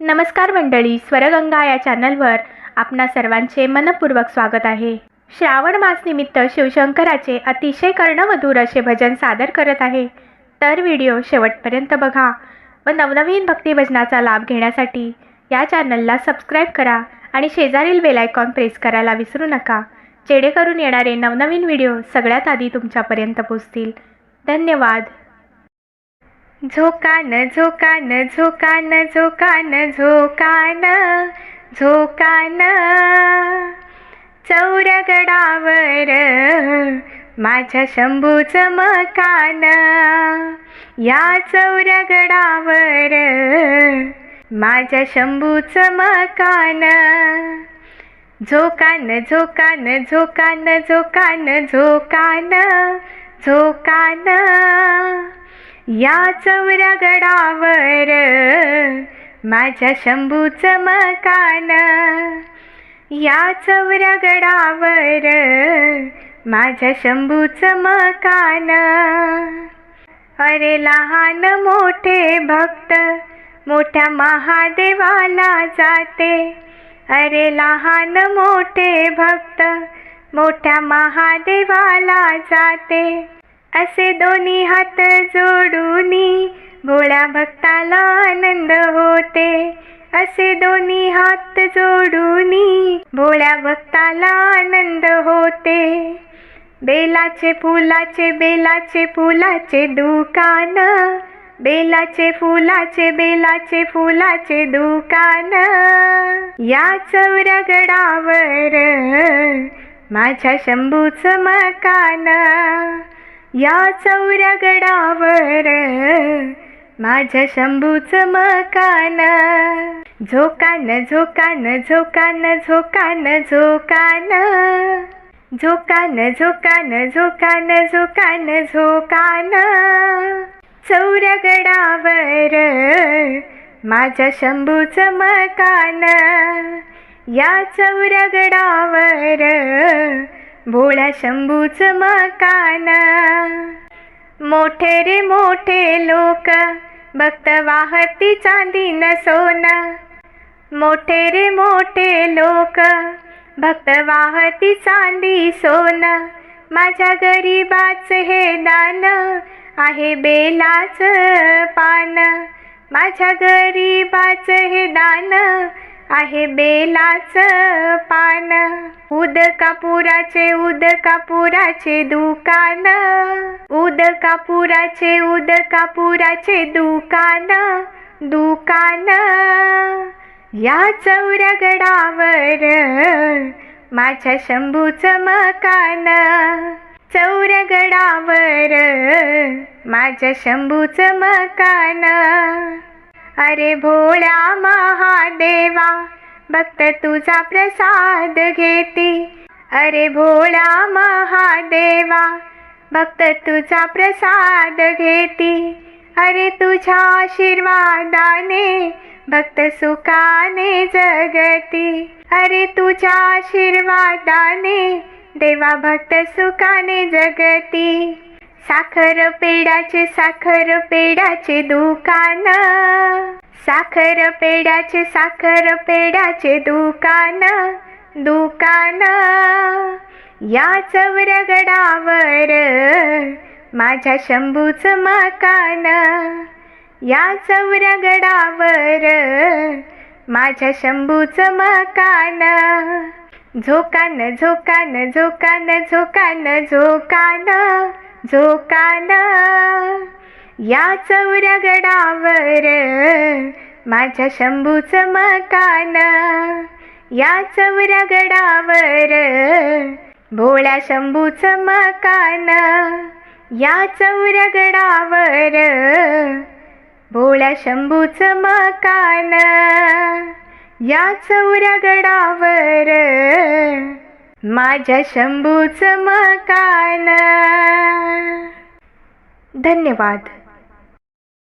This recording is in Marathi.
नमस्कार मंडळी, स्वरगंगा या चॅनलवर आपणा सर्वांचे मनपूर्वक स्वागत आहे। श्रावण मास निमित्त शिवशंकराचे अतिशय कर्णमधुर असे भजन सादर करत आहे। तर व्हिडिओ शेवटपर्यंत बघा व नवनवीन भक्ती भजनाचा लाभ घेण्यासाठी या चॅनलला सबस्क्राइब करा आणि शेजारील बेल आयकॉन प्रेस करायला विसरू नका, जेणेकरून येणारे नवनवीन व्हिडिओ सगळ्यात आधी तुमच्यापर्यंत पोहोचतील। धन्यवाद। झोकान झोकान झोकान झोकान झोकान झोकान चौरगडावर माझ्या शंभूचं मकान, या चौरगडावर माझ्या शंभूचं मकान। झोकान झोकान झोकान झोकान झोकान झोकान या चौरगडावर माझ्या शंभूचं मकान, या चौरगडावर माझ्या शंभूचं मकान। अरे लहान मोठे भक्त मोठ्या महादेवाला जाते, अरे लहान मोठे भक्त मोठ्या महादेवाला जाते। असे दोन्ही हात जोडूनी भोळ्या भक्ताला आनंद होते, असे दोन्ही हात जोडूनी भोळ्या भक्ताला आनंद होते। बेलाचे फुलाचे बेलाचे फुलाचे दुकान, बेलाचे फुलाचे बेलाचे फुलाचे दुकान, या चौरगडावर माझ्या शंभूचं मकान, या चौरगडावर माझ्या शंभूचं मकान। झोकान झोकान झोकान झोकान झोकान झोकान झोकान झोकान झोकान झोकान चौरगडावर माझ्या शंभूचं मकान, या चौरगडावर भोळ्या शंभूचं मकान। मोठे रे मोठे लोक भक्त वाहती चांदी न सोनं, मोठे रे मोठे लोक भक्त वाहती चांदी सोनं। माझ्या गरीबाच हे दान आहे बेलाचं पान, माझ्या गरीबाच हे दान आहे बेलाचं पान। उदकापुराचे उदकापुराचे दुकान, उदकापुराचे उदकापुराचे दुकान दुकान, या चौरगडावर माझ्या शंभूचं मकान, चौरगडावर माझ्या शंभूचं मकान। अरे भोळ्या महादेवा भक्त तुझा प्रसाद घेती, अरे भोळ्या महादेवा भक्त तुझा प्रसाद घेती। अरे तुझ्या आशीर्वादाने भक्त सुखाने जगती, अरे तुझ्या आशीर्वादाने देवा भक्त सुखाने जगती। साखर पेड्याचे दुकान, साखर पेड्याचे दुकान दुकान, या चौरगडावर माझ्या शंभूचं मकान, या चौरगडावर माझ्या शंभूचं मकान। झोकान झोकान झोकान झोकान झोकान झोकान या चौरगडावर माझ्या शंभूचं मकान, या चौरगडावर भोळ्या शंभूचं मकान, या चौरगडावर भोळ्या शंभूचं मकान, या चौरगडावर माझ्या शंभूचं मकान। धन्यवाद।